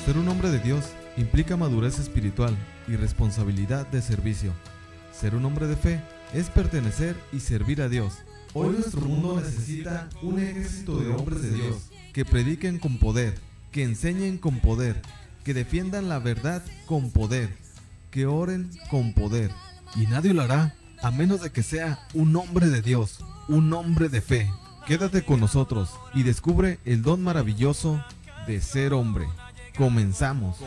Ser un hombre de Dios implica madurez espiritual y responsabilidad de servicio. Ser un hombre de fe es pertenecer y servir a Dios. Hoy nuestro mundo necesita un ejército de hombres de Dios que prediquen con poder, que enseñen con poder, que defiendan la verdad con poder, que oren con poder. Y nadie lo hará a menos de que sea un hombre de Dios, un hombre de fe. Quédate con nosotros y descubre el don maravilloso de ser hombre. Comenzamos.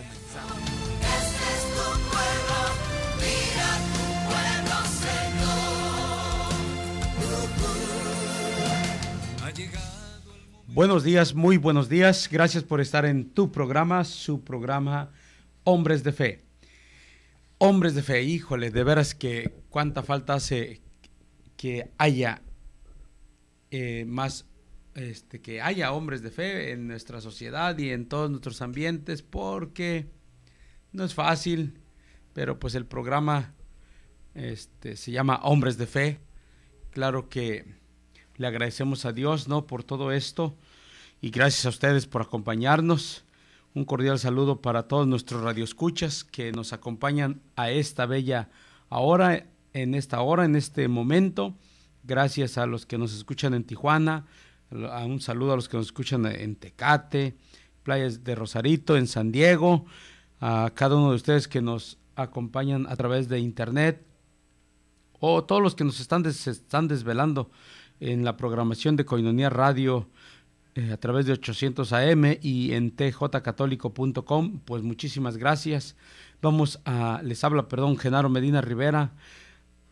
Buenos días, muy buenos días. Gracias por estar en tu programa, su programa Hombres de Fe. Hombres de Fe, híjole, de veras que cuánta falta hace que haya que haya hombres de fe en nuestra sociedad y en todos nuestros ambientes, porque no es fácil, pero pues el programa se llama Hombres de Fe. Claro que le agradecemos a Dios, ¿no?, por todo esto, y gracias a ustedes por acompañarnos. Un cordial saludo para todos nuestros radioescuchas que nos acompañan a esta bella hora, en este momento. Gracias a los que nos escuchan en Tijuana, un saludo a los que nos escuchan en Tecate, Playas de Rosarito, en San Diego, a cada uno de ustedes que nos acompañan a través de internet, o todos los que nos están desvelando en la programación de Koinonia Radio a través de 800 AM y en tjcatólico.com, pues muchísimas gracias. Les habla Genaro Medina Rivera.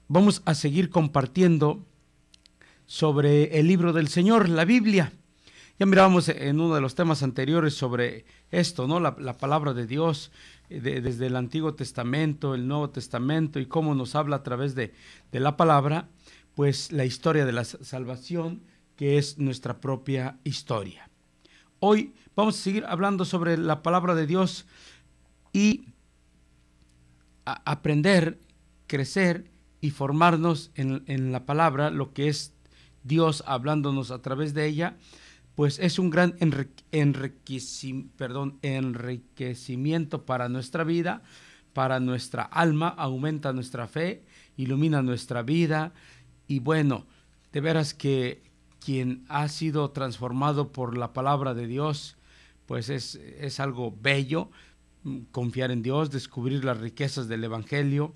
Vamos a seguir compartiendo sobre el libro del Señor, la Biblia. Ya mirábamos en uno de los temas anteriores sobre esto, ¿no? La palabra de Dios, desde el Antiguo Testamento, el Nuevo Testamento, y cómo nos habla a través de la palabra, pues la historia de la salvación, que es nuestra propia historia. Hoy vamos a seguir hablando sobre la palabra de Dios y aprender, crecer y formarnos en la palabra, lo que es Dios hablándonos a través de ella. Pues es un gran enriquecimiento para nuestra vida, para nuestra alma, aumenta nuestra fe, ilumina nuestra vida. Y bueno, de veras que quien ha sido transformado por la palabra de Dios, pues es algo bello, confiar en Dios, descubrir las riquezas del Evangelio.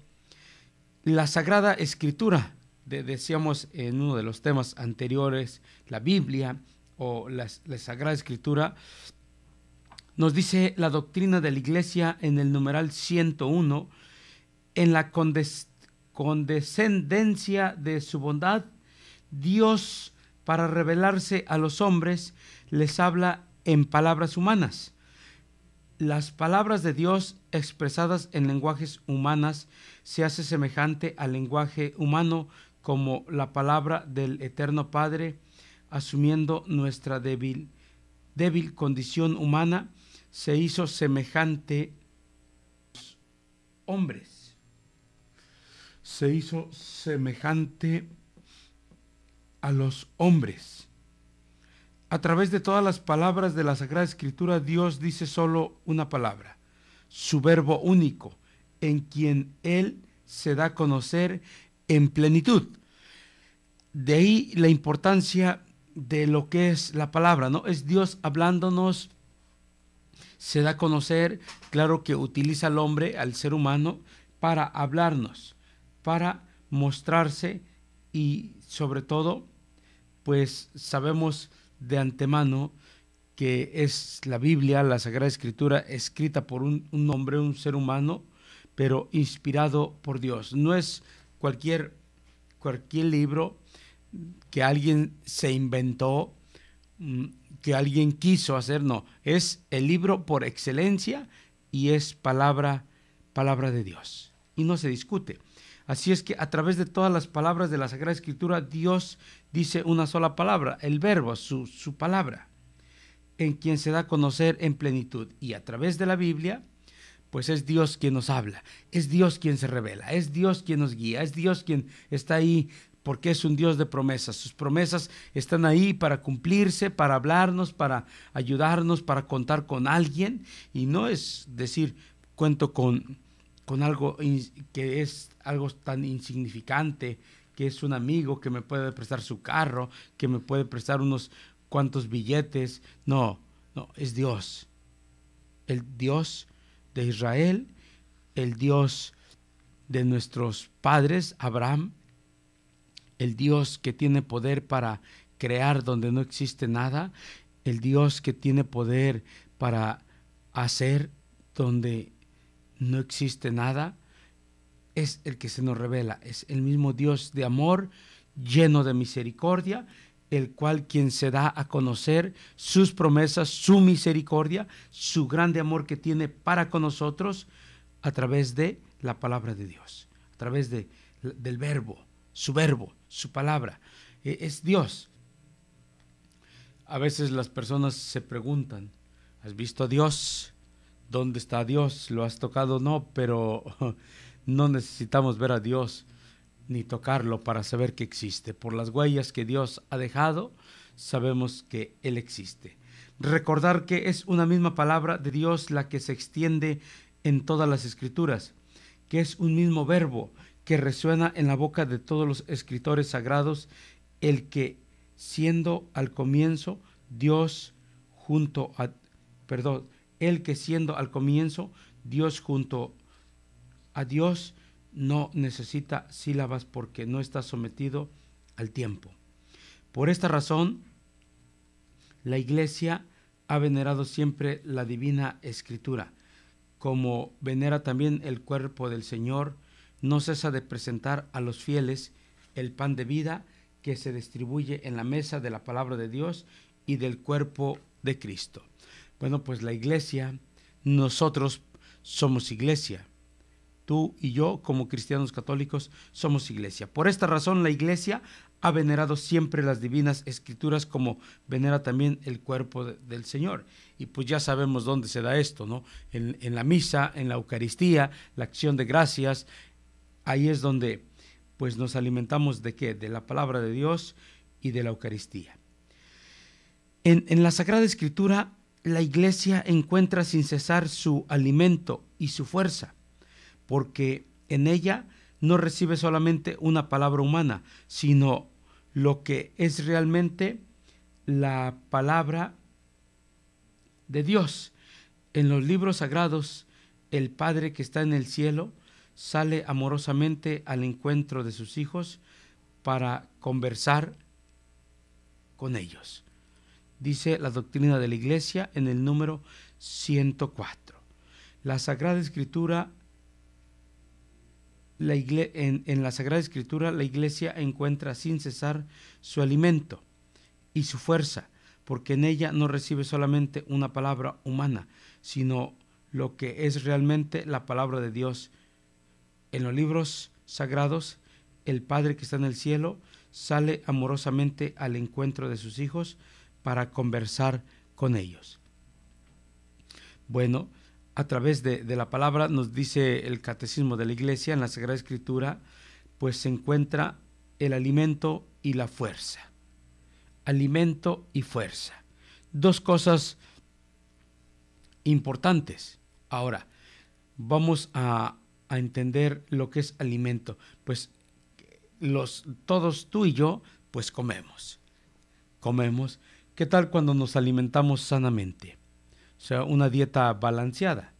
La Sagrada Escritura, decíamos en uno de los temas anteriores, la Biblia o la Sagrada Escritura, nos dice la doctrina de la Iglesia en el numeral 101, en la condescendencia de su bondad, Dios, para revelarse a los hombres, les habla en palabras humanas. Las palabras de Dios expresadas en lenguajes humanas se hace semejante al lenguaje humano, como la palabra del Eterno Padre, asumiendo nuestra débil condición humana, se hizo semejante a los hombres. Se hizo semejante a los hombres. A través de todas las palabras de la Sagrada Escritura, Dios dice solo una palabra, su verbo único, en quien Él se da a conocer en plenitud. De ahí la importancia de lo que es la palabra, ¿no? Es Dios hablándonos, se da a conocer. Claro que utiliza al hombre, al ser humano, para hablarnos, para mostrarse, y sobre todo, pues sabemos de antemano que es la Biblia, la Sagrada Escritura, escrita por un hombre, un ser humano, pero inspirado por Dios. No es cualquier libro que alguien se inventó, que alguien quiso hacer, no. Es el libro por excelencia y es palabra de Dios. Y no se discute. Así es que a través de todas las palabras de la Sagrada Escritura, Dios dice una sola palabra, el verbo, su palabra, en quien se da a conocer en plenitud. Y a través de la Biblia, pues es Dios quien nos habla, es Dios quien se revela, es Dios quien nos guía, es Dios quien está ahí porque es un Dios de promesas. Sus promesas están ahí para cumplirse, para hablarnos, para ayudarnos, para contar con alguien. Y no es decir, cuento con algo que es algo tan insignificante, que es un amigo que me puede prestar su carro, que me puede prestar unos cuantos billetes. No, es Dios. El Dios de Israel, el Dios de nuestros padres, Abraham, el Dios que tiene poder para crear donde no existe nada, el Dios que tiene poder para hacer donde no existe nada, es el que se nos revela. Es el mismo Dios de amor, lleno de misericordia, el cual quien se da a conocer sus promesas, su misericordia, su grande amor que tiene para con nosotros a través de la palabra de Dios, a través del verbo, su palabra. Es Dios. A veces las personas se preguntan, ¿has visto a Dios? ¿Dónde está Dios? ¿Lo has tocado? No, pero no necesitamos ver a Dios ni tocarlo para saber que existe. Por las huellas que Dios ha dejado, sabemos que Él existe. Recordar que es una misma palabra de Dios la que se extiende en todas las Escrituras, que es un mismo verbo que resuena en la boca de todos los escritores sagrados, el que siendo al comienzo Dios junto a Dios no necesita sílabas porque no está sometido al tiempo. Por esta razón, la Iglesia ha venerado siempre la Divina Escritura, como venera también el cuerpo del Señor. No cesa de presentar a los fieles el pan de vida que se distribuye en la mesa de la palabra de Dios y del cuerpo de Cristo. Bueno, pues la Iglesia, nosotros somos Iglesia. Tú y yo, como cristianos católicos, somos Iglesia. Por esta razón, la Iglesia ha venerado siempre las divinas Escrituras, como venera también el cuerpo del Señor. Y pues ya sabemos dónde se da esto, ¿no? En la misa, en la Eucaristía, la acción de gracias. Ahí es donde pues nos alimentamos ¿de qué? De la palabra de Dios y de la Eucaristía. En la Sagrada Escritura, la Iglesia encuentra sin cesar su alimento y su fuerza, porque en ella no recibe solamente una palabra humana, sino lo que es realmente la palabra de Dios. En los libros sagrados, el Padre que está en el cielo sale amorosamente al encuentro de sus hijos para conversar con ellos. Dice la doctrina de la Iglesia en el número 104. La Sagrada Escritura, en la Sagrada Escritura, la Iglesia encuentra sin cesar su alimento y su fuerza, porque en ella no recibe solamente una palabra humana, sino lo que es realmente la palabra de Dios. En los libros sagrados, el Padre que está en el cielo sale amorosamente al encuentro de sus hijos para conversar con ellos. Bueno, a través de la palabra, nos dice el Catecismo de la Iglesia, en la Sagrada Escritura, pues se encuentra el alimento y la fuerza. Alimento y fuerza. Dos cosas importantes. Ahora, vamos a entender lo que es alimento. Pues todos, tú y yo, pues comemos. ¿Qué tal cuando nos alimentamos sanamente? O sea, una dieta balanceada,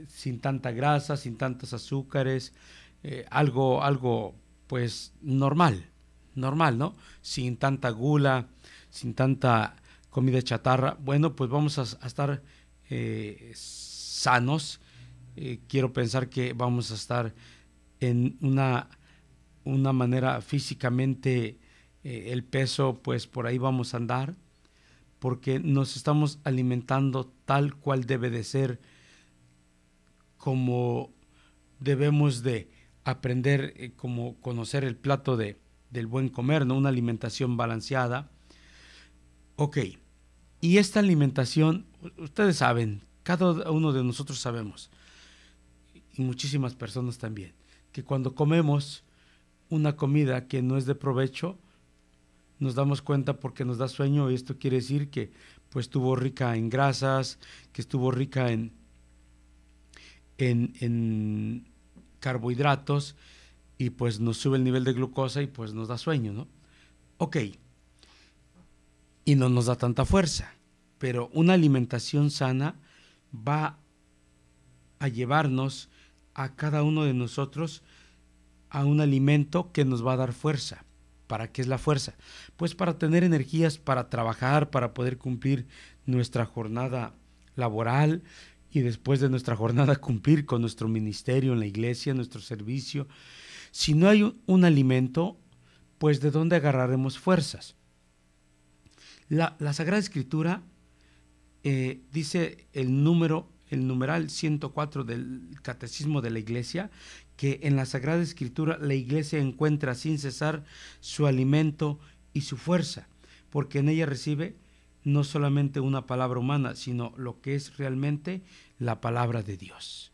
sin tanta grasa, sin tantos azúcares, algo pues normal, ¿no? Sin tanta gula, sin tanta comida chatarra. Bueno, pues vamos a estar sanos. Quiero pensar que vamos a estar en una manera físicamente, el peso, pues por ahí vamos a andar, porque nos estamos alimentando tal cual debe de ser, como debemos de aprender, como conocer el plato del buen comer, ¿no? Una alimentación balanceada. Ok, y esta alimentación, ustedes saben, cada uno de nosotros sabemos, y muchísimas personas también, que cuando comemos una comida que no es de provecho, nos damos cuenta porque nos da sueño, y esto quiere decir que pues estuvo rica en grasas, que estuvo rica en carbohidratos, y pues nos sube el nivel de glucosa y pues nos da sueño, ¿no? Ok, y no nos da tanta fuerza, pero una alimentación sana va a llevarnos a cada uno de nosotros a un alimento que nos va a dar fuerza. ¿Para qué es la fuerza? Pues para tener energías para trabajar, para poder cumplir nuestra jornada laboral, y después de nuestra jornada cumplir con nuestro ministerio en la iglesia, nuestro servicio. Si no hay un alimento, pues ¿de dónde agarraremos fuerzas? La Sagrada Escritura dice el numeral 104 del Catecismo de la Iglesia, que en la Sagrada Escritura la Iglesia encuentra sin cesar su alimento y su fuerza, porque en ella recibe no solamente una palabra humana, sino lo que es realmente la palabra de Dios.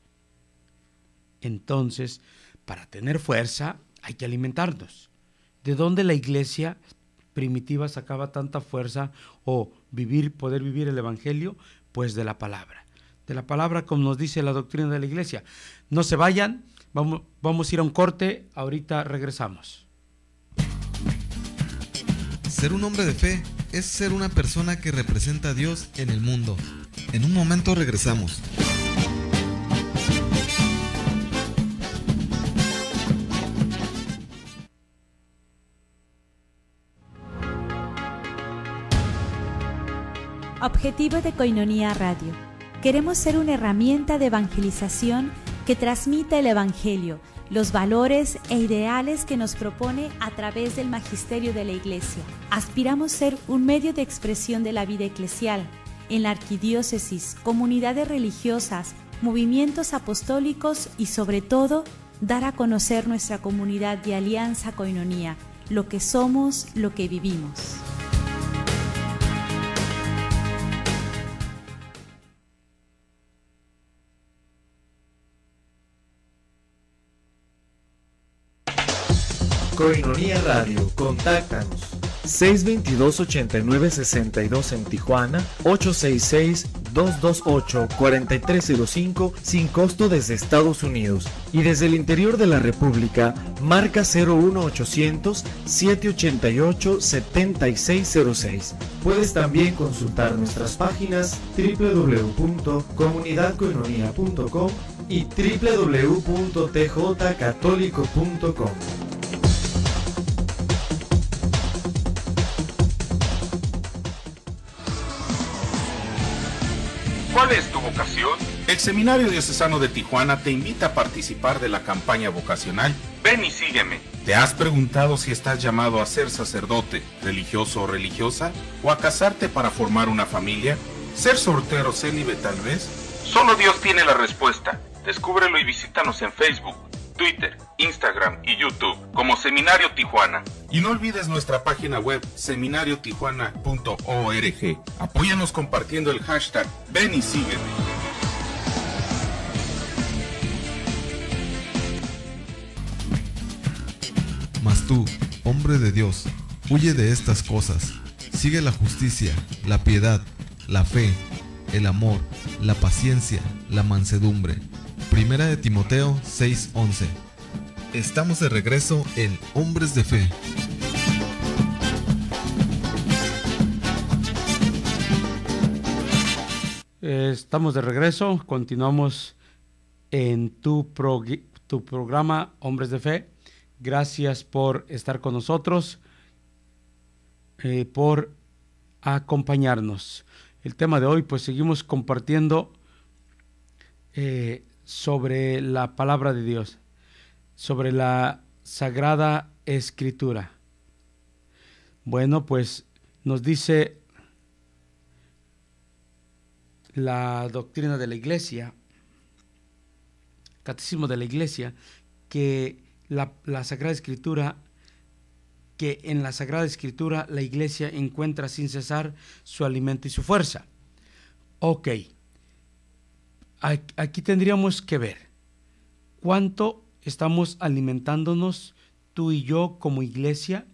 Entonces, para tener fuerza hay que alimentarnos. ¿De dónde la Iglesia primitiva sacaba tanta fuerza o poder vivir el Evangelio? Pues de la palabra. De la palabra, como nos dice la doctrina de la Iglesia. No se vayan, vamos a ir a un corte, ahorita regresamos. Ser un hombre de fe es ser una persona que representa a Dios en el mundo. En un momento regresamos. Objetivo de Koinonia Radio. Queremos ser una herramienta de evangelización que transmita el Evangelio, los valores e ideales que nos propone a través del magisterio de la Iglesia. Aspiramos ser un medio de expresión de la vida eclesial en la arquidiócesis, comunidades religiosas, movimientos apostólicos y sobre todo, dar a conocer nuestra comunidad de Alianza Koinonia, lo que somos, lo que vivimos. Koinonia Radio, contáctanos 622-8962 en Tijuana, 866-228-4305 sin costo desde Estados Unidos, y desde el interior de la República, marca 01800-788-7606. Puedes también consultar nuestras páginas www.comunidadkoinonia.com y www.tjcatólico.com. ¿Cuál es tu vocación? El Seminario Diocesano de Tijuana te invita a participar de la campaña vocacional Ven y sígueme. ¿Te has preguntado si estás llamado a ser sacerdote, religioso o religiosa? ¿O a casarte para formar una familia? ¿Ser soltero célibe tal vez? Solo Dios tiene la respuesta. Descúbrelo y visítanos en Facebook, Twitter, Instagram y YouTube como Seminario Tijuana. Y no olvides nuestra página web seminariotijuana.org. Apóyanos compartiendo el hashtag Ven y sígueme. Mas tú, hombre de Dios, huye de estas cosas. Sigue la justicia, la piedad, la fe, el amor, la paciencia, la mansedumbre. Primera de Timoteo 6:11. Estamos de regreso en Hombres de Fe. Estamos de regreso, continuamos en tu programa Hombres de Fe. Gracias por estar con nosotros, por acompañarnos. El tema de hoy, pues seguimos compartiendo sobre la palabra de Dios, sobre la Sagrada Escritura. Bueno, pues nos dice la doctrina de la Iglesia, Catecismo de la Iglesia, que la Sagrada Escritura, que en la Sagrada Escritura la Iglesia encuentra sin cesar su alimento y su fuerza. Ok, aquí tendríamos que ver cuánto estamos alimentándonos tú y yo como iglesia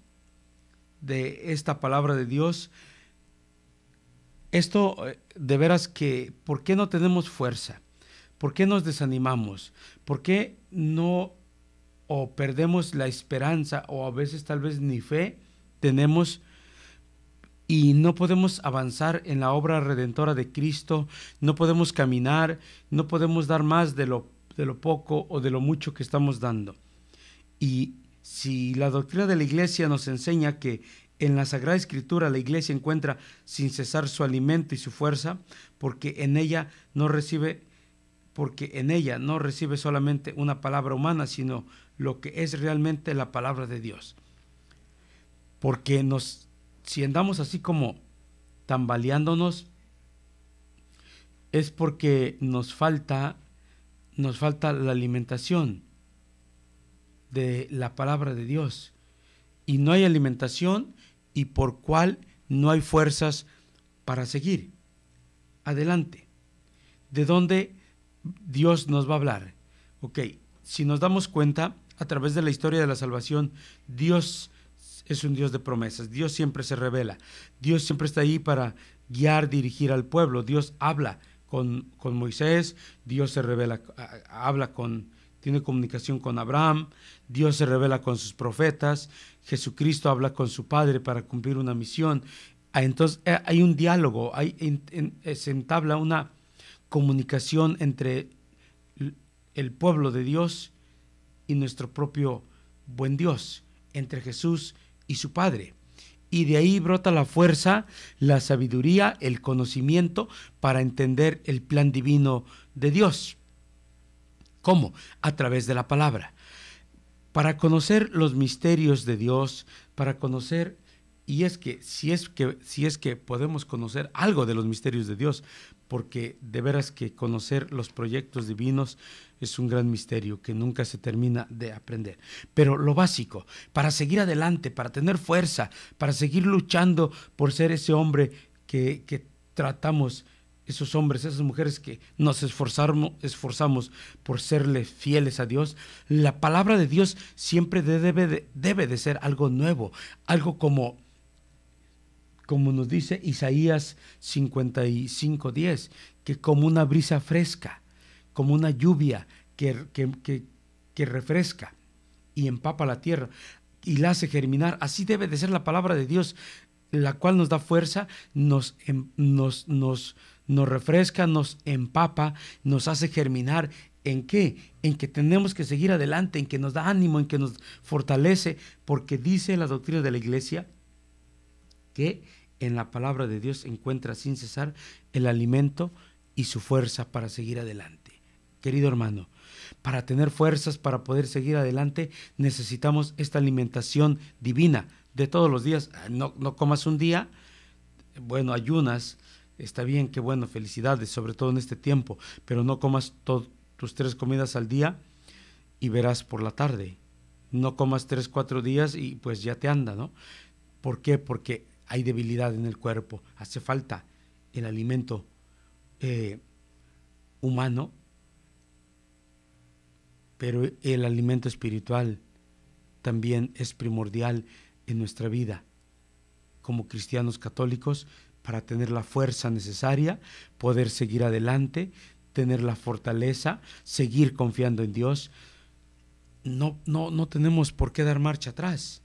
de esta palabra de Dios, esto de veras que, ¿por qué no tenemos fuerza? ¿Por qué nos desanimamos? ¿Por qué no o perdemos la esperanza o a veces tal vez ni fe tenemos y no podemos avanzar en la obra redentora de Cristo? No podemos caminar, no podemos dar más de lo poco o de lo mucho que estamos dando. Y si la doctrina de la iglesia nos enseña que en la Sagrada Escritura la iglesia encuentra sin cesar su alimento y su fuerza, porque en ella no recibe solamente una palabra humana, sino lo que es realmente la palabra de Dios. Porque si andamos así como tambaleándonos, es porque nos falta la alimentación de la palabra de Dios. Y no hay alimentación, y por cual no hay fuerzas para seguir adelante. ¿De dónde Dios nos va a hablar? Ok, si nos damos cuenta, a través de la historia de la salvación, Dios es un Dios de promesas. Dios siempre se revela. Dios siempre está ahí para guiar, dirigir al pueblo. Dios habla con Moisés, Dios se revela, tiene comunicación con Abraham, Dios se revela con sus profetas, Jesucristo habla con su Padre para cumplir una misión. Entonces hay un diálogo, se entabla una comunicación entre el pueblo de Dios y nuestro propio buen Dios, entre Jesús y su Padre. Y de ahí brota la fuerza, la sabiduría, el conocimiento para entender el plan divino de Dios. ¿Cómo? A través de la palabra. Para conocer los misterios de Dios, para conocer, y es que si es que podemos conocer algo de los misterios de Dios, porque de veras que conocer los proyectos divinos es un gran misterio que nunca se termina de aprender. Pero lo básico, para seguir adelante, para tener fuerza, para seguir luchando por ser ese hombre que tratamos, esos hombres, esas mujeres que nos esforzamos por serle fieles a Dios, la palabra de Dios siempre debe de ser algo nuevo, algo como nos dice Isaías 55:10, que como una brisa fresca, como una lluvia que refresca y empapa la tierra y la hace germinar. Así debe de ser la palabra de Dios, la cual nos da fuerza, nos refresca, nos empapa, nos hace germinar. ¿En qué? En que tenemos que seguir adelante, en que nos da ánimo, en que nos fortalece, porque dice la doctrina de la iglesia que en la palabra de Dios encuentra sin cesar el alimento y su fuerza para seguir adelante. Querido hermano, para tener fuerzas, para poder seguir adelante, necesitamos esta alimentación divina de todos los días. No comas un día, bueno, ayunas, está bien, qué bueno, felicidades, sobre todo en este tiempo, pero no comas tus 3 comidas al día y verás por la tarde. No comas 3-4 días y pues ya te anda, ¿no? ¿Por qué? Porque hay debilidad en el cuerpo, hace falta el alimento humano, pero el alimento espiritual también es primordial en nuestra vida como cristianos católicos para tener la fuerza necesaria, poder seguir adelante, tener la fortaleza, seguir confiando en Dios. No tenemos por qué dar marcha atrás,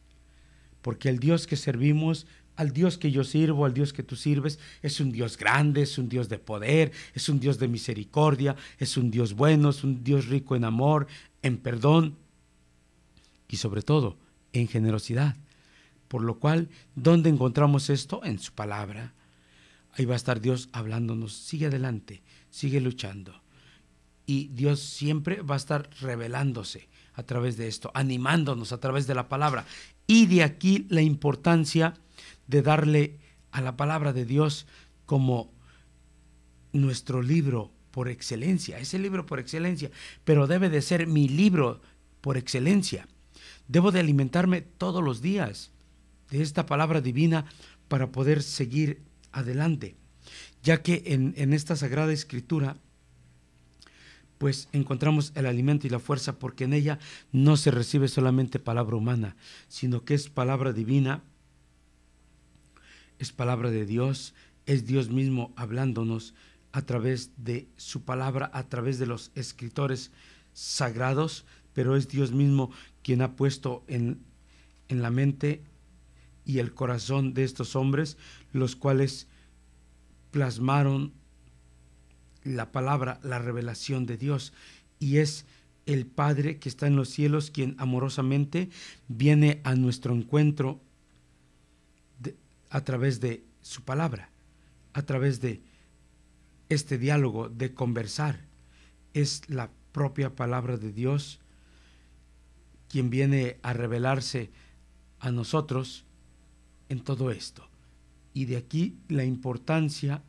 porque el Dios que servimos, al Dios que yo sirvo, al Dios que tú sirves, es un Dios grande, es un Dios de poder, es un Dios de misericordia, es un Dios bueno, es un Dios rico en amor, en perdón y sobre todo en generosidad. Por lo cual, ¿dónde encontramos esto? En su palabra. Ahí va a estar Dios hablándonos, sigue adelante, sigue luchando. Y Dios siempre va a estar revelándose a través de esto, animándonos a través de la palabra. Y de aquí la importancia de darle a la palabra de Dios como nuestro libro por excelencia, ese libro por excelencia, pero debe de ser mi libro por excelencia. Debo de alimentarme todos los días de esta palabra divina para poder seguir adelante, ya que en esta Sagrada Escritura pues encontramos el alimento y la fuerza, porque en ella no se recibe solamente palabra humana, sino que es palabra divina, es palabra de Dios, es Dios mismo hablándonos a través de su palabra, a través de los escritores sagrados, pero es Dios mismo quien ha puesto en la mente y el corazón de estos hombres, los cuales plasmaron la palabra, la revelación de Dios, y es el Padre que está en los cielos quien amorosamente viene a nuestro encuentro a través de su palabra, a través de este diálogo, de conversar. Es la propia palabra de Dios quien viene a revelarse a nosotros en todo esto. Y de aquí la importancia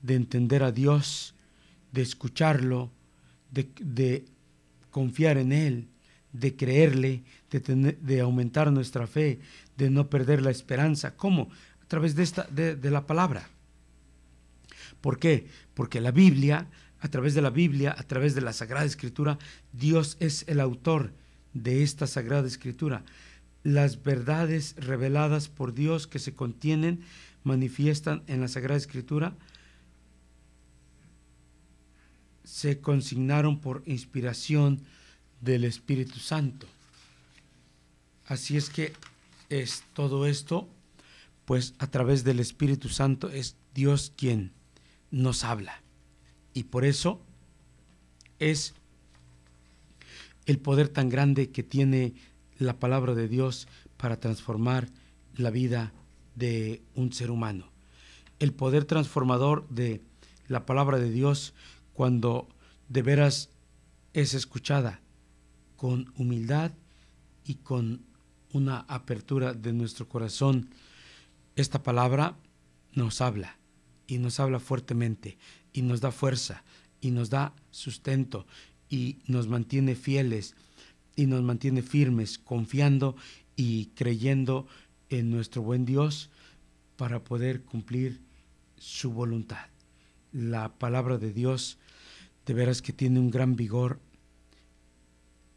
de entender a Dios, de escucharlo, de confiar en Él, de creerle, de aumentar nuestra fe, de no perder la esperanza. ¿Cómo? A través de la palabra. ¿Por qué? Porque la Biblia, a través de la Biblia, a través de la Sagrada Escritura, Dios es el autor de esta Sagrada Escritura. Las verdades reveladas por Dios que se contienen, manifiestan en la Sagrada Escritura, se consignaron por inspiración del Espíritu Santo. Así es que es todo esto, pues a través del Espíritu Santo es Dios quien nos habla. Y por eso es el poder tan grande que tiene la palabra de Dios para transformar la vida de un ser humano. El poder transformador de la palabra de Dios, cuando de veras es escuchada con humildad y con una apertura de nuestro corazón, esta palabra nos habla, y nos habla fuertemente, y nos da fuerza, y nos da sustento, y nos mantiene fieles, y nos mantiene firmes, confiando y creyendo en nuestro buen Dios para poder cumplir su voluntad. La palabra de Dios de veras que tiene un gran vigor,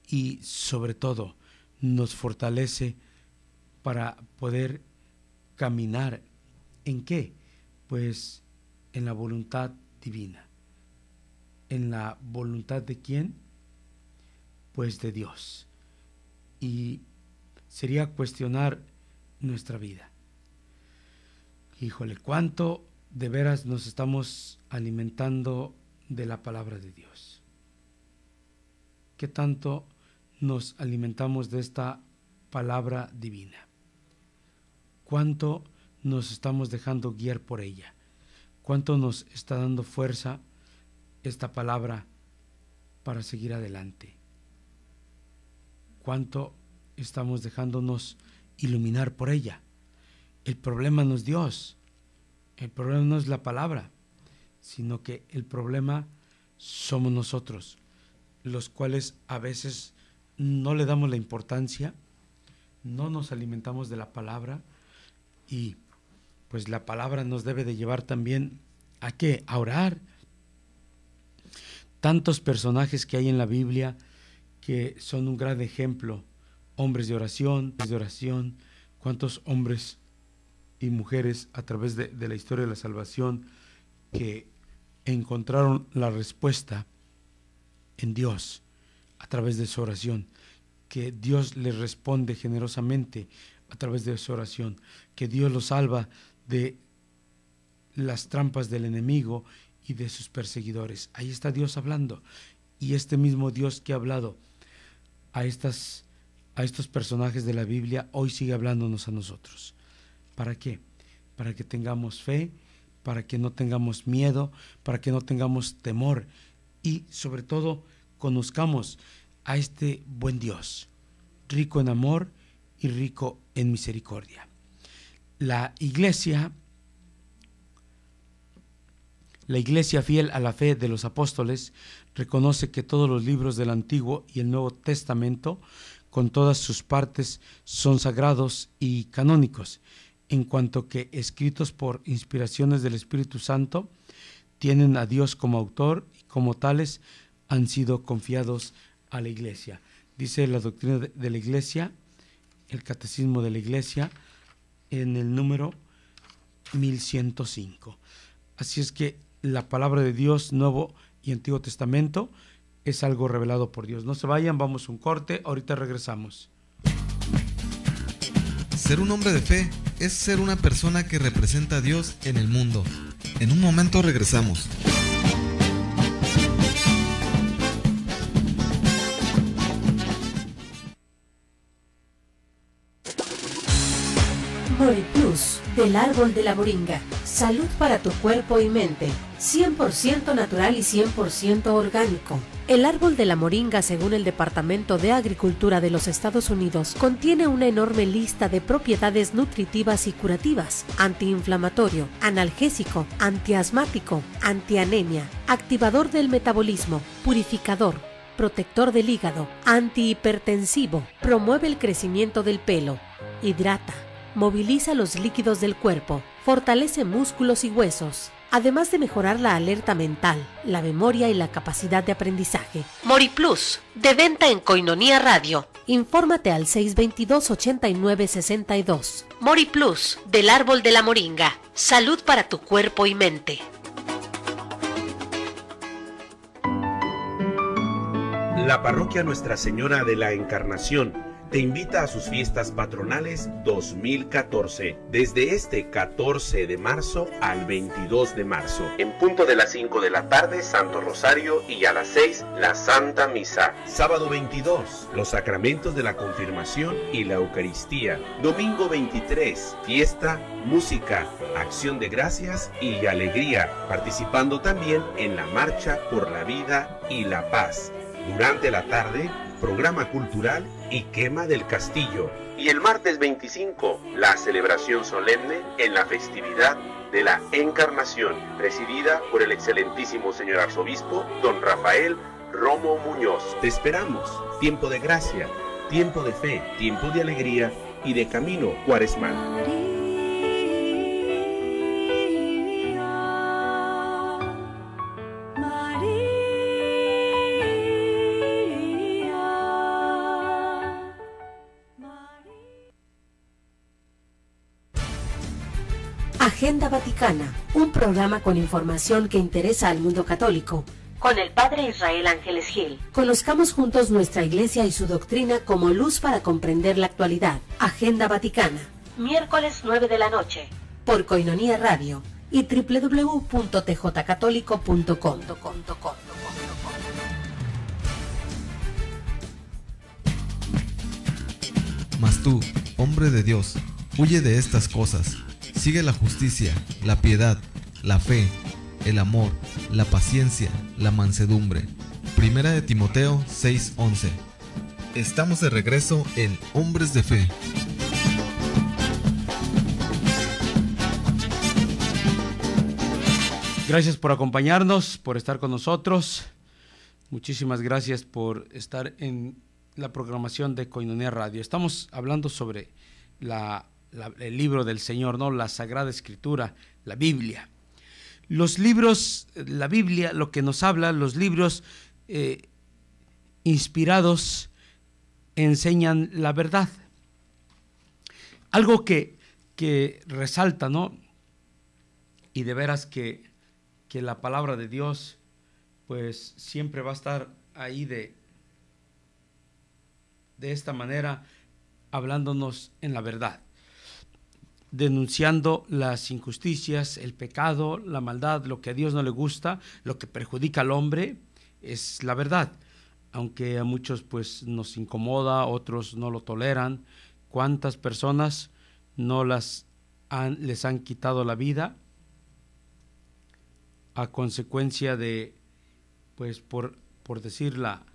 y sobre todo nos fortalece para poder caminar. ¿En qué? Pues en la voluntad divina. ¿En la voluntad de quién? Pues de Dios. Y sería cuestionar nuestra vida. Híjole, ¿cuánto de veras nos estamos alimentando de la palabra de Dios? ¿Qué tanto nos alimentamos de esta palabra divina? ¿Cuánto nos estamos dejando guiar por ella? ¿Cuánto nos está dando fuerza esta palabra para seguir adelante? ¿Cuánto estamos dejándonos iluminar por ella? El problema no es Dios, el problema no es la palabra, sino que el problema somos nosotros, los cuales a veces no le damos la importancia, no nos alimentamos de la palabra, y pues la palabra nos debe de llevar también ¿a qué? A orar. Tantos personajes que hay en la Biblia que son un gran ejemplo, hombres de oración, cuántos hombres y mujeres a través de la historia de la salvación que encontraron la respuesta en Dios a través de su oración, que Dios les responde generosamente a través de su oración, que Dios los salva de las trampas del enemigo y de sus perseguidores. Ahí está Dios hablando, y este mismo Dios que ha hablado a estos personajes de la Biblia hoy sigue hablándonos a nosotros. ¿Para qué? Para que tengamos fe, para que no tengamos miedo, para que no tengamos temor, y sobre todo conozcamos a este buen Dios, rico en amor y rico en misericordia. La iglesia fiel a la fe de los apóstoles reconoce que todos los libros del Antiguo y el Nuevo Testamento, con todas sus partes, son sagrados y canónicos, en cuanto que escritos por inspiraciones del Espíritu Santo, tienen a Dios como autor y como tales han sido confiados a la iglesia. Dice la doctrina de la iglesia, el catecismo de la iglesia, en el número 1105. Así es que la palabra de Dios, Nuevo y Antiguo Testamento, es algo revelado por Dios. No se vayan, vamos a un corte, ahorita regresamos. Ser un hombre de fe es ser una persona que representa a Dios en el mundo. En un momento regresamos. MoriPlus, del árbol de la moringa. Salud para tu cuerpo y mente. 100% natural y 100% orgánico. El árbol de la moringa, según el Departamento de Agricultura de los Estados Unidos, contiene una enorme lista de propiedades nutritivas y curativas: antiinflamatorio, analgésico, antiasmático, antianemia, activador del metabolismo, purificador, protector del hígado, antihipertensivo, promueve el crecimiento del pelo, hidrata, moviliza los líquidos del cuerpo, fortalece músculos y huesos, además de mejorar la alerta mental, la memoria y la capacidad de aprendizaje. MoriPlus, de venta en Koinonia Radio. Infórmate al 622-8962. MoriPlus, del árbol de la moringa. Salud para tu cuerpo y mente. La parroquia Nuestra Señora de la Encarnación te invita a sus fiestas patronales 2014, desde este 14 de marzo al 22 de marzo. En punto de las 5 de la tarde, Santo Rosario, y a las 6, la Santa Misa. Sábado 22, los sacramentos de la confirmación y la Eucaristía. Domingo 23, fiesta, música, acción de gracias y alegría, participando también en la Marcha por la Vida y la Paz. Durante la tarde, programa cultural y quema del castillo. Y el martes 25, la celebración solemne en la festividad de la Encarnación, presidida por el excelentísimo señor arzobispo, don Rafael Romo Muñoz. Te esperamos. Tiempo de gracia, tiempo de fe, tiempo de alegría y de camino cuaresmal. Agenda Vaticana, un programa con información que interesa al mundo católico, con el Padre Israel Ángeles Gil. Conozcamos juntos nuestra Iglesia y su doctrina como luz para comprender la actualidad. Agenda Vaticana, miércoles 9 de la noche, por Koinonia Radio y www.tjcatólico.com. Mas tú, hombre de Dios, huye de estas cosas. Sigue la justicia, la piedad, la fe, el amor, la paciencia, la mansedumbre. Primera de Timoteo 6:11. Estamos de regreso en Hombres de Fe. Gracias por acompañarnos, por estar con nosotros. Muchísimas gracias por estar en la programación de Koinonia Radio. Estamos hablando sobre el libro del Señor, ¿no? La Sagrada Escritura, la Biblia. Los libros, la Biblia, lo que nos habla, los libros inspirados enseñan la verdad. Algo que resalta, ¿no? Y de veras que la palabra de Dios, pues siempre va a estar ahí de esta manera, hablándonos en la verdad, denunciando las injusticias, el pecado, la maldad, lo que a Dios no le gusta, lo que perjudica al hombre, es la verdad. Aunque a muchos pues nos incomoda, otros no lo toleran. ¿Cuántas personas no les han quitado la vida a consecuencia de, pues por decir la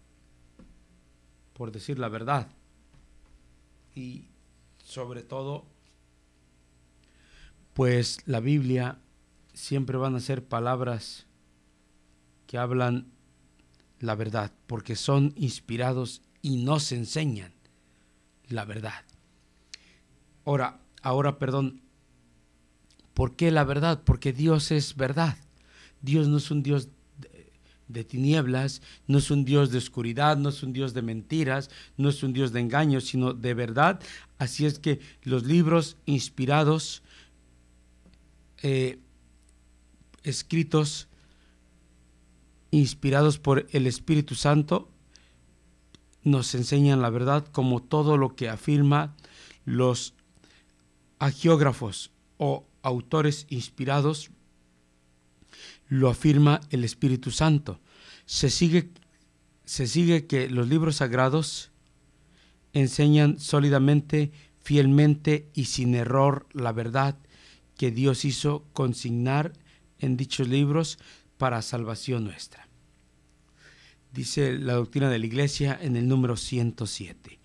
verdad? Y sobre todo, pues la Biblia siempre van a ser palabras que hablan la verdad, porque son inspirados y nos enseñan la verdad. Ahora, ¿por qué la verdad? Porque Dios es verdad. Dios no es un Dios de tinieblas, no es un Dios de oscuridad, no es un Dios de mentiras, no es un Dios de engaños, sino de verdad. Así es que los libros inspirados, escritos, inspirados por el Espíritu Santo, nos enseñan la verdad, como todo lo que afirma los agiógrafos o autores inspirados, lo afirma el Espíritu Santo. Se sigue que los libros sagrados enseñan sólidamente, fielmente y sin error la verdad que Dios hizo consignar en dichos libros para salvación nuestra. Dice la doctrina de la Iglesia en el número 107.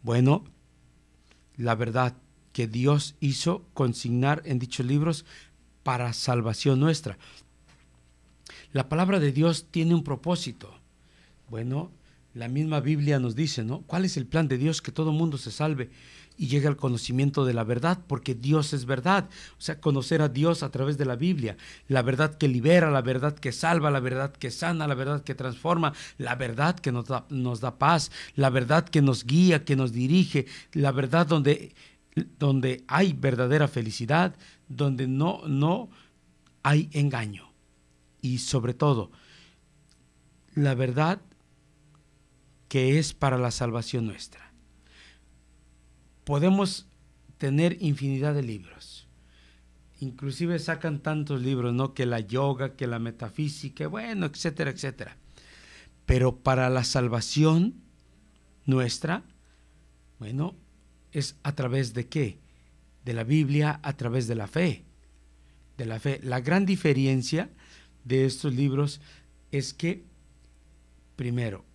Bueno, la verdad que Dios hizo consignar en dichos libros para salvación nuestra. La palabra de Dios tiene un propósito. Bueno, la misma Biblia nos dice, ¿no? ¿Cuál es el plan de Dios? Que todo mundo se salve y llegue al conocimiento de la verdad, porque Dios es verdad. O sea, conocer a Dios a través de la Biblia. La verdad que libera, la verdad que salva, la verdad que sana, la verdad que transforma, la verdad que nos da paz, la verdad que nos guía, que nos dirige, la verdad donde hay verdadera felicidad, donde no hay engaño. Y sobre todo, la verdad que es para la salvación nuestra. Podemos tener infinidad de libros. Inclusive sacan tantos libros, ¿no? Que la yoga, que la metafísica, bueno, etcétera, etcétera. Pero para la salvación nuestra, bueno, es a través de ¿qué? De la Biblia, a través de la fe. De la fe. La gran diferencia de estos libros es que, primero,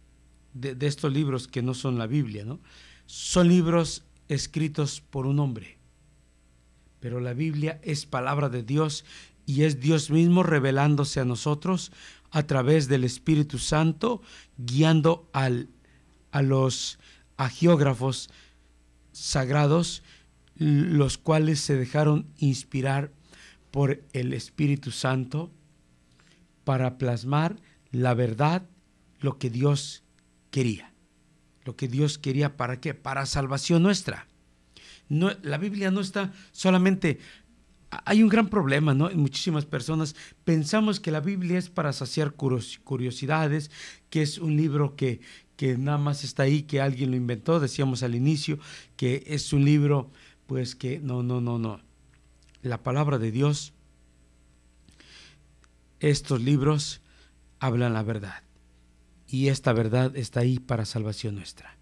de estos libros que no son la Biblia, ¿no? Son libros escritos por un hombre, pero la Biblia es palabra de Dios y es Dios mismo revelándose a nosotros a través del Espíritu Santo, guiando a los agiógrafos sagrados, los cuales se dejaron inspirar por el Espíritu Santo para plasmar la verdad, lo que Dios quería. Lo que Dios quería, ¿para qué? Para salvación nuestra. No, la Biblia no está solamente... Hay un gran problema, ¿no? En muchísimas personas pensamos que la Biblia es para saciar curiosidades, que es un libro que nada más está ahí, que alguien lo inventó. Decíamos al inicio que es un libro, pues que no. La palabra de Dios, estos libros hablan la verdad. Y esta verdad está ahí para salvación nuestra.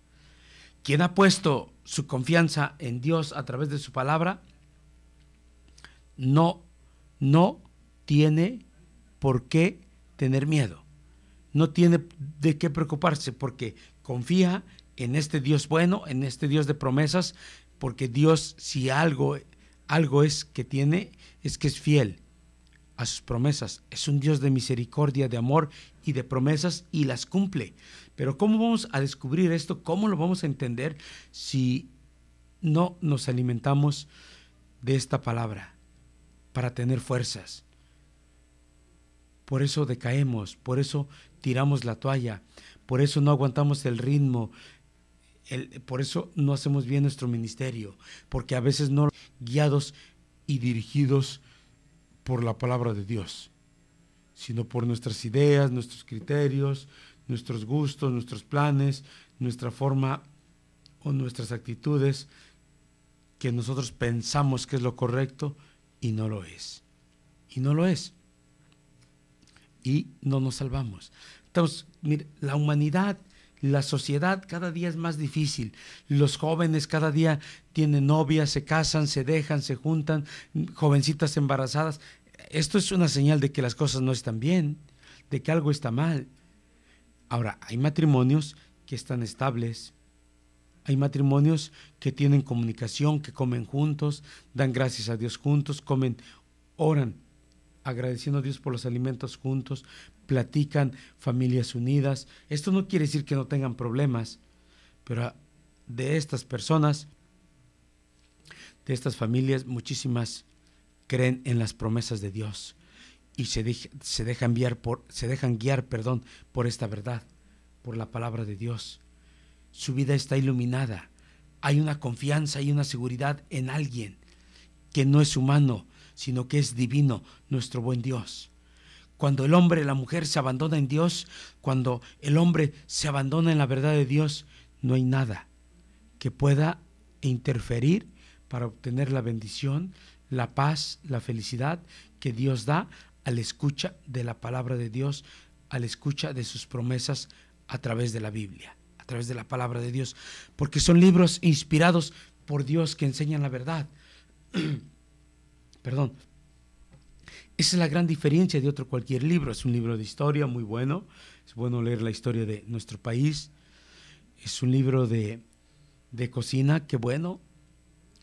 Quien ha puesto su confianza en Dios a través de su palabra, no tiene por qué tener miedo. No tiene de qué preocuparse, porque confía en este Dios bueno, en este Dios de promesas, porque Dios, si algo es que tiene, es que es fiel a sus promesas. Es un Dios de misericordia, de amor y de promesas, y las cumple. Pero ¿cómo vamos a descubrir esto? ¿Cómo lo vamos a entender si no nos alimentamos de esta palabra para tener fuerzas? Por eso decaemos, por eso tiramos la toalla, por eso no aguantamos el ritmo, por eso no hacemos bien nuestro ministerio, porque a veces no guiados y dirigidos por la palabra de Dios, sino por nuestras ideas, nuestros criterios, nuestros gustos, nuestros planes, nuestra forma o nuestras actitudes, que nosotros pensamos que es lo correcto y no lo es. Y no lo es. Y no nos salvamos. Entonces, mire, la humanidad, la sociedad cada día es más difícil. Los jóvenes cada día tienen novias, se casan, se dejan, se juntan, jovencitas embarazadas. Esto es una señal de que las cosas no están bien, de que algo está mal. Ahora, hay matrimonios que están estables, hay matrimonios que tienen comunicación, que comen juntos, dan gracias a Dios juntos, comen, oran, agradeciendo a Dios por los alimentos juntos, platican, familias unidas. Esto no quiere decir que no tengan problemas, pero de estas personas, de estas familias, muchísimas creen en las promesas de Dios y se dejan guiar por esta verdad, por la palabra de Dios. Su vida está iluminada. Hay una confianza y una seguridad en alguien que no es humano, sino que es divino, nuestro buen Dios. Cuando el hombre y la mujer se abandonan en Dios, cuando el hombre se abandona en la verdad de Dios, no hay nada que pueda interferir para obtener la bendición, la paz, la felicidad que Dios da al escucha de la palabra de Dios, al escucha de sus promesas a través de la Biblia, a través de la palabra de Dios, porque son libros inspirados por Dios que enseñan la verdad. Perdón. Esa es la gran diferencia de otro cualquier libro. Es un libro de historia muy bueno, es bueno leer la historia de nuestro país. Es un libro de cocina, qué bueno.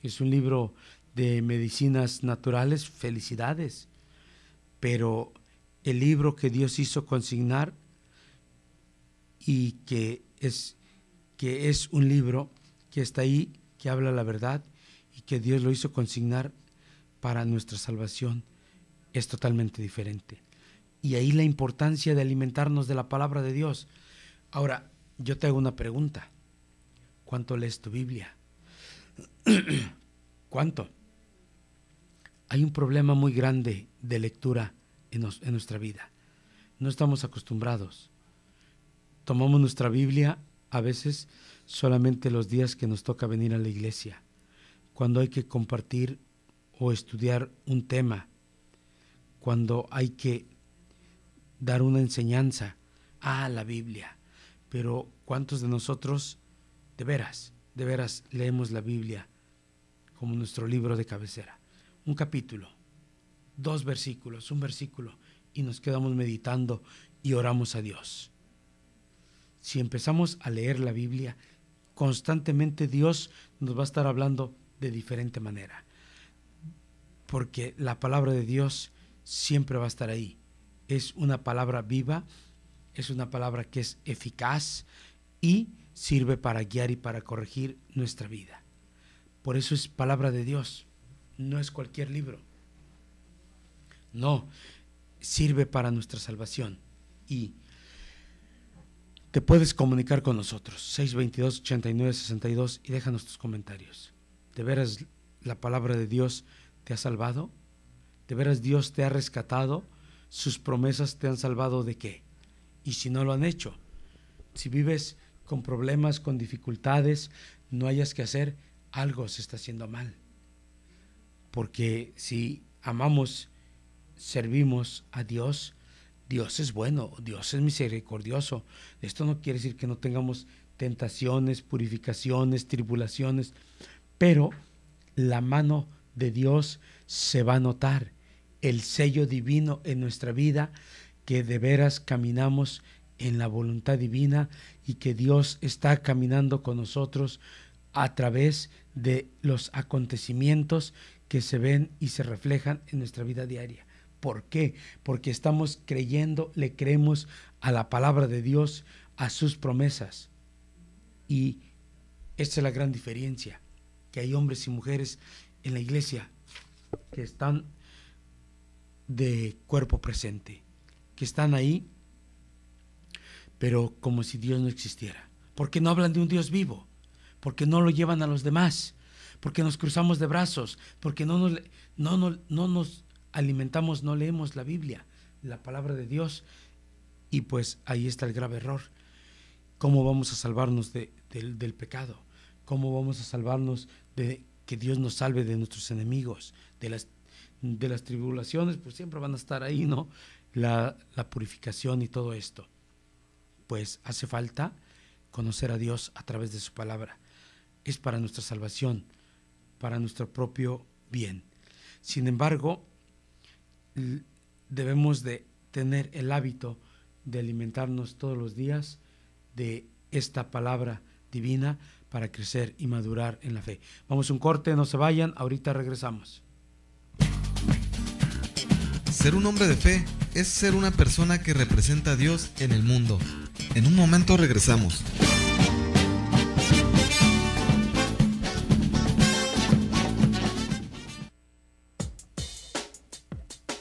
Es un libro de medicinas naturales, felicidades. Pero el libro que Dios hizo consignar y que es un libro que está ahí, que habla la verdad y que Dios lo hizo consignar para nuestra salvación, es totalmente diferente. Y ahí la importancia de alimentarnos de la palabra de Dios. Ahora, yo te hago una pregunta. ¿Cuánto lees tu Biblia? ¿Cuánto? Hay un problema muy grande de lectura en nuestra vida. No estamos acostumbrados. Tomamos nuestra Biblia a veces solamente los días que nos toca venir a la iglesia, cuando hay que compartir o estudiar un tema, cuando hay que dar una enseñanza a la Biblia. Pero ¿cuántos de nosotros de veras leemos la Biblia como nuestro libro de cabecera? Un capítulo, 2 versículos, un versículo, y nos quedamos meditando y oramos a Dios. Si empezamos a leer la Biblia, constantemente Dios nos va a estar hablando de diferente manera, porque la palabra de Dios siempre va a estar ahí. Es una palabra viva, es una palabra que es eficaz y sirve para guiar y para corregir nuestra vida. Por eso es palabra de Dios, no es cualquier libro. No, sirve para nuestra salvación. Y te puedes comunicar con nosotros, 622-8962, y déjanos tus comentarios. ¿De veras la palabra de Dios te ha salvado? ¿De veras Dios te ha rescatado? ¿Sus promesas te han salvado de qué? Y si no lo han hecho, si vives con problemas, con dificultades, no hayas que hacer, algo se está haciendo mal. Porque si amamos, servimos a Dios, Dios es bueno, Dios es misericordioso. Esto no quiere decir que no tengamos tentaciones, purificaciones, tribulaciones, pero la mano de Dios se va a notar, el sello divino en nuestra vida, que de veras caminamos en la voluntad divina y que Dios está caminando con nosotros a través de los acontecimientos que se ven y se reflejan en nuestra vida diaria. ¿Por qué? Porque estamos creyendo, le creemos a la palabra de Dios, a sus promesas. Y esta es la gran diferencia, que hay hombres y mujeres en la iglesia que están de cuerpo presente, que están ahí, pero como si Dios no existiera, porque no hablan de un Dios vivo, porque no lo llevan a los demás, porque nos cruzamos de brazos, porque no nos alimentamos, no leemos la Biblia, la palabra de Dios. Y pues ahí está el grave error. ¿Cómo vamos a salvarnos del pecado? ¿Cómo vamos a salvarnos de que Dios nos salve de nuestros enemigos, de las tribulaciones? Pues siempre van a estar ahí, ¿no? La purificación y todo esto. Pues hace falta conocer a Dios a través de su palabra. Es para nuestra salvación, para nuestro propio bien. Sin embargo, debemos de tener el hábito de alimentarnos todos los días de esta palabra divina para crecer y madurar en la fe. Vamos a un corte, no se vayan, ahorita regresamos. Ser un hombre de fe es ser una persona que representa a Dios en el mundo. En un momento regresamos.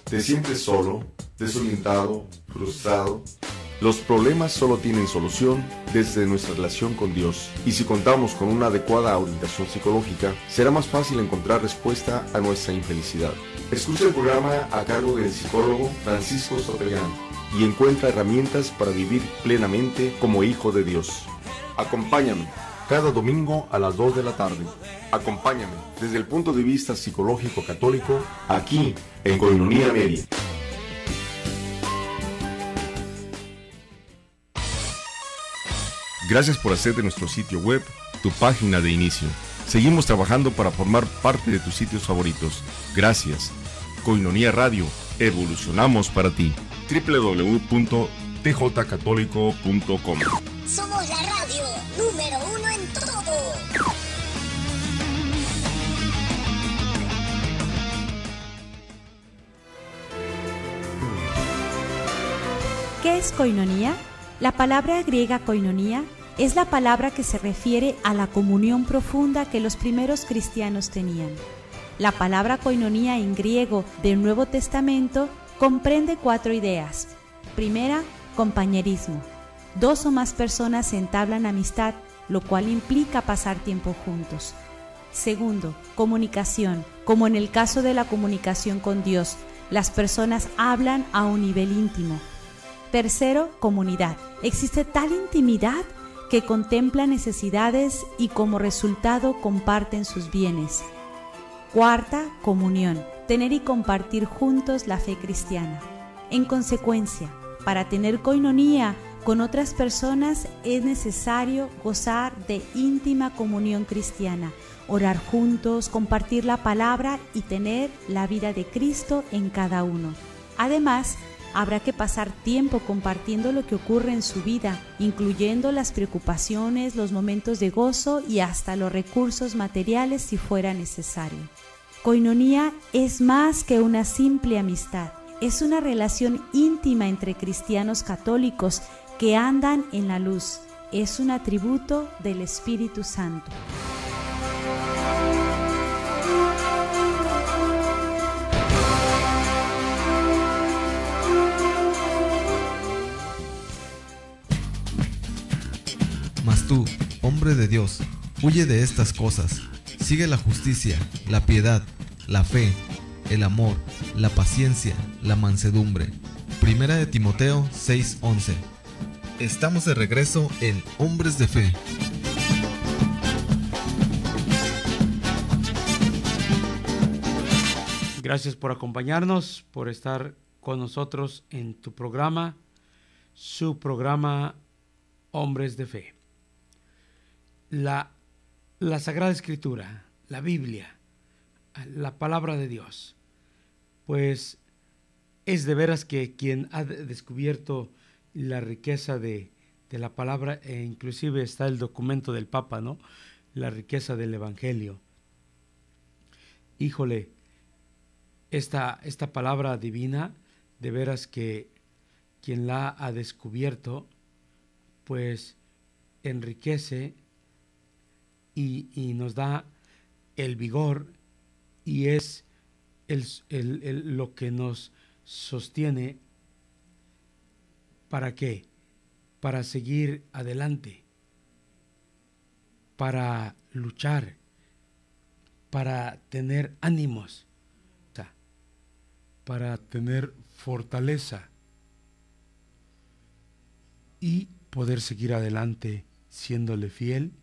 ¿Te sientes solo, desorientado, frustrado. Los problemas solo tienen solución desde nuestra relación con Dios, y si contamos con una adecuada orientación psicológica, será más fácil encontrar respuesta a nuestra infelicidad. Escucha el programa a cargo del psicólogo Francisco Sotellán y encuentra herramientas para vivir plenamente como hijo de Dios. Acompáñame cada domingo a las 2 de la tarde. Acompáñame desde el punto de vista psicológico católico, aquí en Koinonia Media. Gracias por hacer de nuestro sitio web tu página de inicio. Seguimos trabajando para formar parte de tus sitios favoritos. Gracias. Koinonia Radio, evolucionamos para ti. www.tjcatólico.com. Somos la radio número 1 en todo. ¿Qué es koinonía? La palabra griega koinonía es la palabra que se refiere a la comunión profunda que los primeros cristianos tenían. La palabra koinonía en griego del Nuevo Testamento comprende 4 ideas. Primera, compañerismo. 2 o más personas entablan amistad, lo cual implica pasar tiempo juntos. Segundo, comunicación. Como en el caso de la comunicación con Dios, las personas hablan a un nivel íntimo. Tercero, comunidad. Existe tal intimidad que contempla necesidades y como resultado comparten sus bienes. Cuarta, comunión. Tener y compartir juntos la fe cristiana. En consecuencia, para tener koinonía con otras personas es necesario gozar de íntima comunión cristiana, orar juntos, compartir la palabra y tener la vida de Cristo en cada uno. Además, habrá que pasar tiempo compartiendo lo que ocurre en su vida, incluyendo las preocupaciones, los momentos de gozo y hasta los recursos materiales si fuera necesario. Koinonía es más que una simple amistad, es una relación íntima entre cristianos católicos que andan en la luz, es un atributo del Espíritu Santo. Mas tú, hombre de Dios, huye de estas cosas. Sigue la justicia, la piedad, la fe, el amor, la paciencia, la mansedumbre. Primera de Timoteo 6:11. Estamos de regreso en Hombres de Fe. Gracias por acompañarnos, por estar con nosotros en tu programa, su programa Hombres de Fe. La Sagrada Escritura, la Biblia, la Palabra de Dios, pues es de veras que quien ha descubierto la riqueza de la palabra, e inclusive está el documento del Papa, ¿no? La riqueza del Evangelio. Híjole, esta palabra divina, de veras que quien la ha descubierto, pues enriquece y nos da el vigor y es lo que nos sostiene. ¿Para qué? Para seguir adelante, para luchar, para tener ánimos, para tener fortaleza y poder seguir adelante siéndole fiel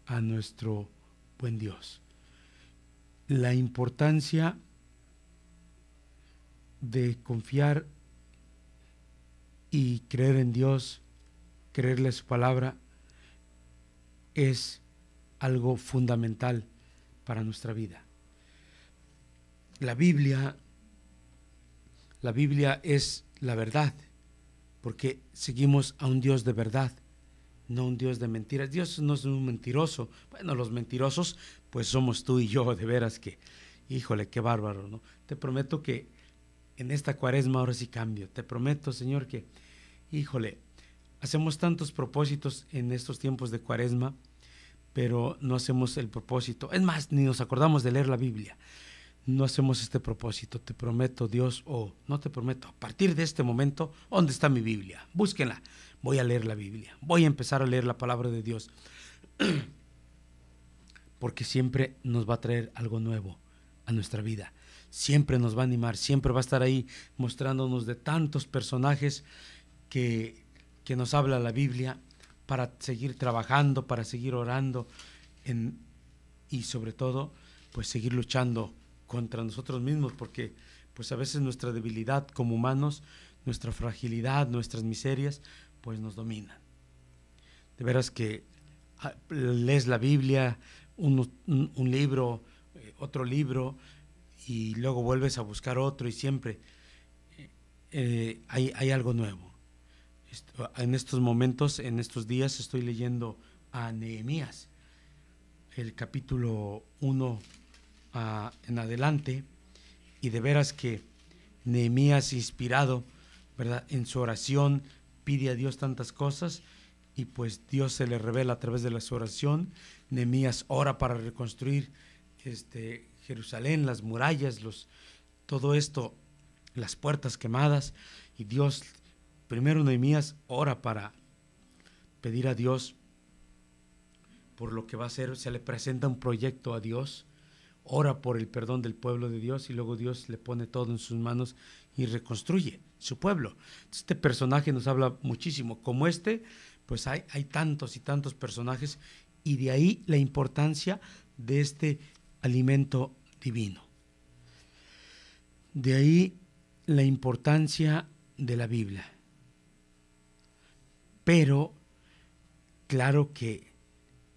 a nuestro buen Dios. La importancia de confiar y creer en Dios, creerle a su palabra, es algo fundamental para nuestra vida. La Biblia es la verdad, porque seguimos a un Dios de verdad, no un Dios de mentiras. Dios no es un mentiroso. Bueno, los mentirosos pues somos tú y yo, de veras que, híjole, qué bárbaro, ¿no? Te prometo que en esta Cuaresma ahora sí cambio. Te prometo, Señor, que, híjole, hacemos tantos propósitos en estos tiempos de Cuaresma, pero no hacemos el propósito. Es más, ni nos acordamos de leer la Biblia. no hacemos este propósito. Te prometo, Dios, o no te prometo, a partir de este momento, ¿dónde está mi Biblia? Búsquenla. Voy a leer la Biblia. Voy a empezar a leer la palabra de Dios. Porque siempre nos va a traer algo nuevo a nuestra vida. Siempre nos va a animar, siempre va a estar ahí mostrándonos de tantos personajes que nos habla la Biblia para seguir trabajando, para seguir orando y sobre todo, pues seguir luchando contra nosotros mismos, porque pues a veces nuestra debilidad como humanos, nuestra fragilidad, nuestras miserias, pues nos dominan. De veras que lees la Biblia, un libro, otro libro, y luego vuelves a buscar otro y siempre hay algo nuevo. En estos momentos, en estos días, estoy leyendo a Nehemías, el capítulo 1 en adelante, y de veras que Nehemías, inspirado, ¿verdad?, en su oración, pide a Dios tantas cosas, y pues Dios se le revela a través de la oración. Nehemías ora para reconstruir Jerusalén, las murallas, todo esto, las puertas quemadas, y Dios, primero Nehemías ora para pedir a Dios por lo que va a hacer. Se le presenta un proyecto a Dios, ora por el perdón del pueblo de Dios, y luego Dios le pone todo en sus manos y reconstruye su pueblo. Este personaje nos habla muchísimo. Como pues hay tantos y tantos personajes, y de ahí la importancia de este alimento divino. De ahí la importancia de la Biblia. Pero claro que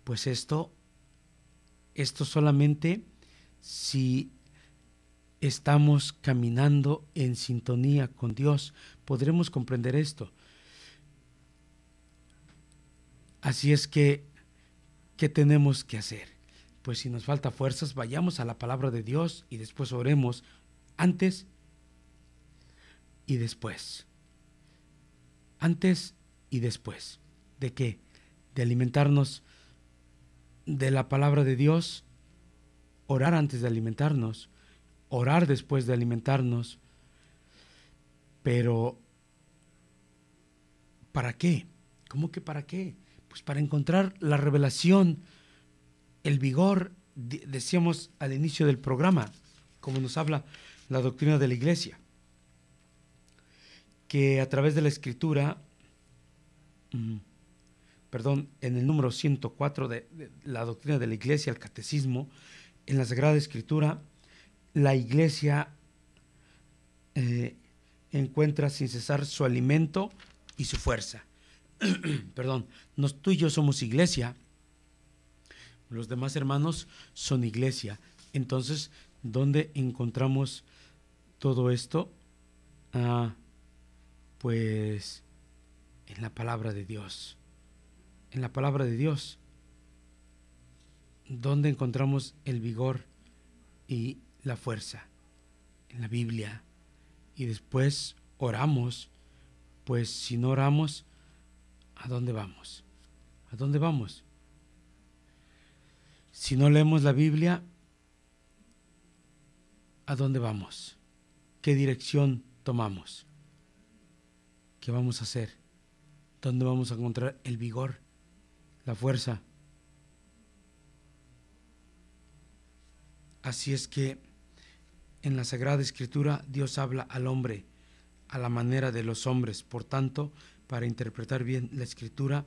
pues esto solamente si estamos caminando en sintonía con Dios podremos comprender esto. Así es que, ¿qué tenemos que hacer? Pues si nos falta fuerzas, vayamos a la palabra de Dios y después oremos antes y después. Antes y después. ¿De qué? De alimentarnos de la palabra de Dios, orar antes de alimentarnos, orar después de alimentarnos. Pero, ¿para qué? ¿Cómo que para qué? Pues para encontrar la revelación, el vigor, decíamos al inicio del programa, como nos habla la doctrina de la Iglesia, que a través de la Escritura, en el número 104 de la doctrina de la Iglesia, el Catecismo, en la Sagrada Escritura, la Iglesia encuentra sin cesar su alimento y su fuerza. Tú y yo somos iglesia, los demás hermanos son iglesia. Entonces, ¿dónde encontramos todo esto? Pues en la palabra de Dios. En la palabra de Dios. ¿Dónde encontramos el vigor y la fuerza? En la Biblia. Y después oramos. Pues si no oramos, ¿a dónde vamos? ¿A dónde vamos? Si no leemos la Biblia, ¿a dónde vamos? ¿Qué dirección tomamos? ¿Qué vamos a hacer? ¿Dónde vamos a encontrar el vigor, la fuerza? Así es que en la Sagrada Escritura Dios habla al hombre a la manera de los hombres. Por tanto, para interpretar bien la Escritura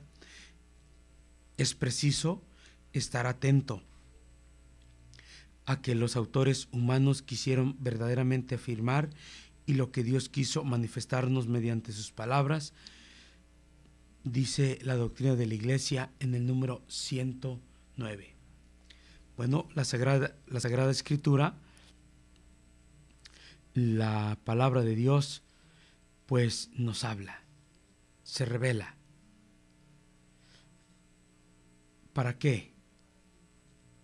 es preciso estar atento a que los autores humanos quisieron verdaderamente afirmar y lo que Dios quiso manifestarnos mediante sus palabras. Dice la doctrina de la Iglesia en el número 109. Bueno, la Sagrada Escritura, la palabra de Dios, pues nos habla, se revela. ¿Para qué?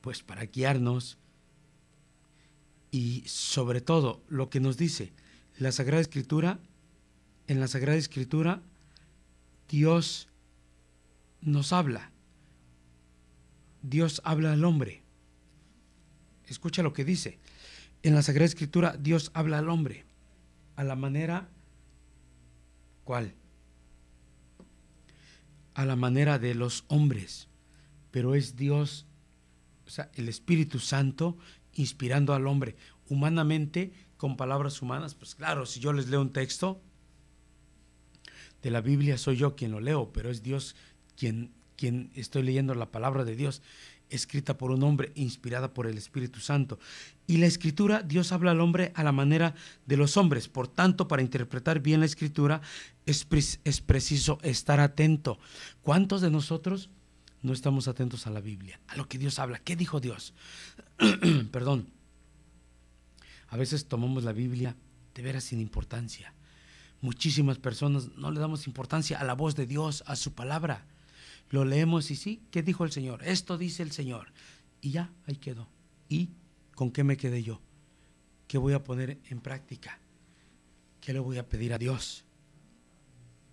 Pues para guiarnos y sobre todo lo que nos dice la Sagrada Escritura. En la Sagrada Escritura Dios nos habla. Dios habla al hombre. Escucha lo que dice En la Sagrada Escritura Dios habla al hombre a la manera, ¿cuál? A la manera de los hombres, pero es Dios, o sea, el Espíritu Santo inspirando al hombre humanamente con palabras humanas. Pues claro, si yo les leo un texto de la Biblia, soy yo quien lo leo, pero es Dios quien estoy leyendo la palabra de Dios, escrita por un hombre, inspirada por el Espíritu Santo. Y la Escritura, Dios habla al hombre a la manera de los hombres. Por tanto, para interpretar bien la Escritura es preciso estar atento. ¿Cuántos de nosotros no estamos atentos a la Biblia, a lo que Dios habla? ¿Qué dijo Dios? Perdón. A veces tomamos la Biblia de veras sin importancia. Muchísimas personas no le damos importancia a la voz de Dios, a su palabra. Lo leemos y sí, ¿qué dijo el Señor? Esto dice el Señor. Y ya, ahí quedó. ¿Y con qué me quedé yo? ¿Qué voy a poner en práctica? ¿Qué le voy a pedir a Dios?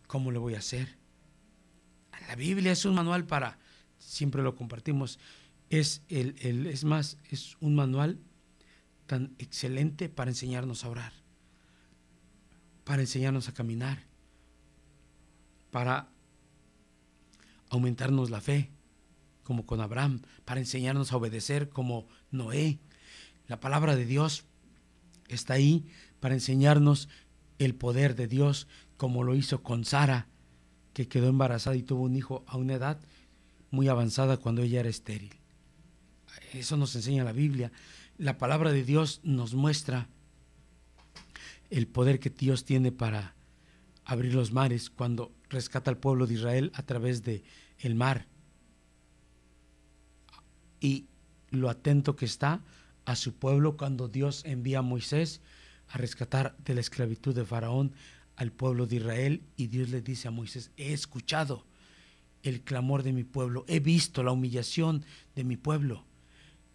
¿Cómo le voy a hacer? La Biblia es un manual para, siempre lo compartimos, es un manual tan excelente para enseñarnos a orar, para enseñarnos a caminar, para aumentarnos la fe, como con Abraham, para enseñarnos a obedecer como Noé. La palabra de Dios está ahí para enseñarnos el poder de Dios, como lo hizo con Sara, que quedó embarazada y tuvo un hijo a una edad muy avanzada cuando ella era estéril. Eso nos enseña la Biblia. La palabra de Dios nos muestra el poder que Dios tiene para abrir los mares cuando rescata al pueblo de Israel a través de el mar, y lo atento que está a su pueblo cuando Dios envía a Moisés a rescatar de la esclavitud de Faraón al pueblo de Israel, y Dios le dice a Moisés: he escuchado el clamor de mi pueblo, he visto la humillación de mi pueblo.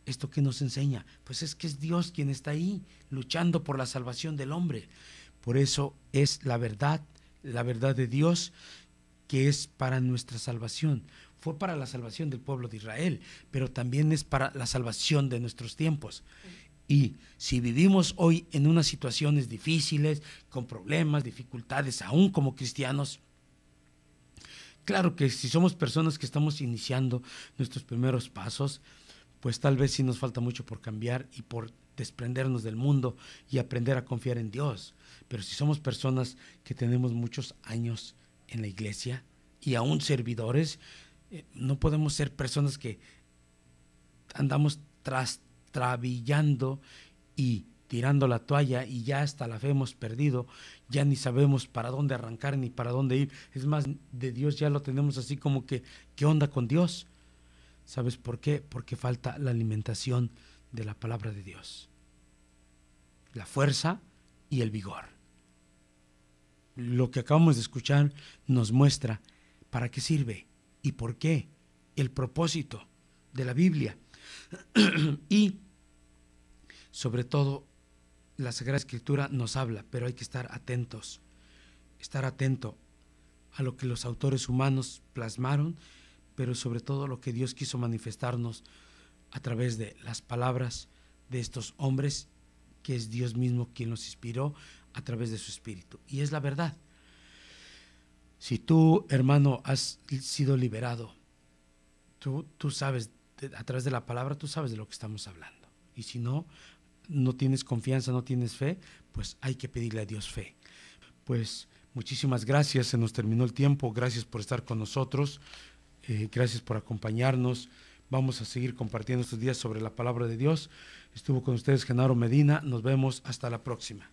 ¿Esto qué nos enseña? Pues es que es Dios quien está ahí luchando por la salvación del hombre. Por eso es la verdad de Dios, que es para nuestra salvación. Fue para la salvación del pueblo de Israel, pero también es para la salvación de nuestros tiempos. Y si vivimos hoy en unas situaciones difíciles, con problemas, dificultades, aún como cristianos, claro que si somos personas que estamos iniciando nuestros primeros pasos, pues tal vez sí nos falta mucho por cambiar y por desprendernos del mundo y aprender a confiar en Dios. Pero si somos personas que tenemos muchos años en la iglesia y aún servidores, no podemos ser personas que andamos trastabillando y tirando la toalla y ya hasta la fe hemos perdido, ya ni sabemos para dónde arrancar ni para dónde ir. Es más, de Dios ya lo tenemos así como que, ¿qué onda con Dios? ¿Sabes por qué? Porque falta la alimentación de la palabra de Dios, la fuerza y el vigor. Lo que acabamos de escuchar nos muestra para qué sirve y por qué, el propósito de la Biblia. Y sobre todo la Sagrada Escritura nos habla, pero hay que estar atentos, estar atento a lo que los autores humanos plasmaron, pero sobre todo lo que Dios quiso manifestarnos a través de las palabras de estos hombres, que es Dios mismo quien los inspiró a través de su Espíritu. Y es la verdad. Si tú, hermano, has sido liberado, tú sabes, a través de la palabra, tú sabes de lo que estamos hablando. Y si no tienes confianza, no tienes fe, pues hay que pedirle a Dios fe. Pues muchísimas gracias, se nos terminó el tiempo, gracias por estar con nosotros, gracias por acompañarnos. Vamos a seguir compartiendo estos días sobre la palabra de Dios. Estuvo con ustedes Genaro Medina, nos vemos hasta la próxima.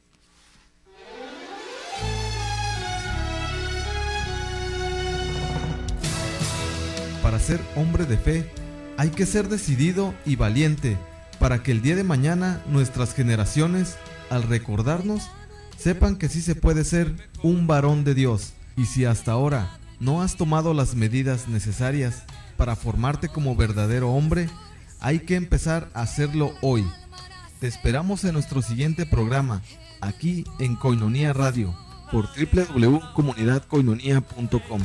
Para ser hombre de fe, hay que ser decidido y valiente, para que el día de mañana nuestras generaciones, al recordarnos, sepan que sí se puede ser un varón de Dios. Y si hasta ahora no has tomado las medidas necesarias para formarte como verdadero hombre, hay que empezar a hacerlo hoy. Te esperamos en nuestro siguiente programa, aquí en Koinonia Radio, por www.comunidadkoinonia.com.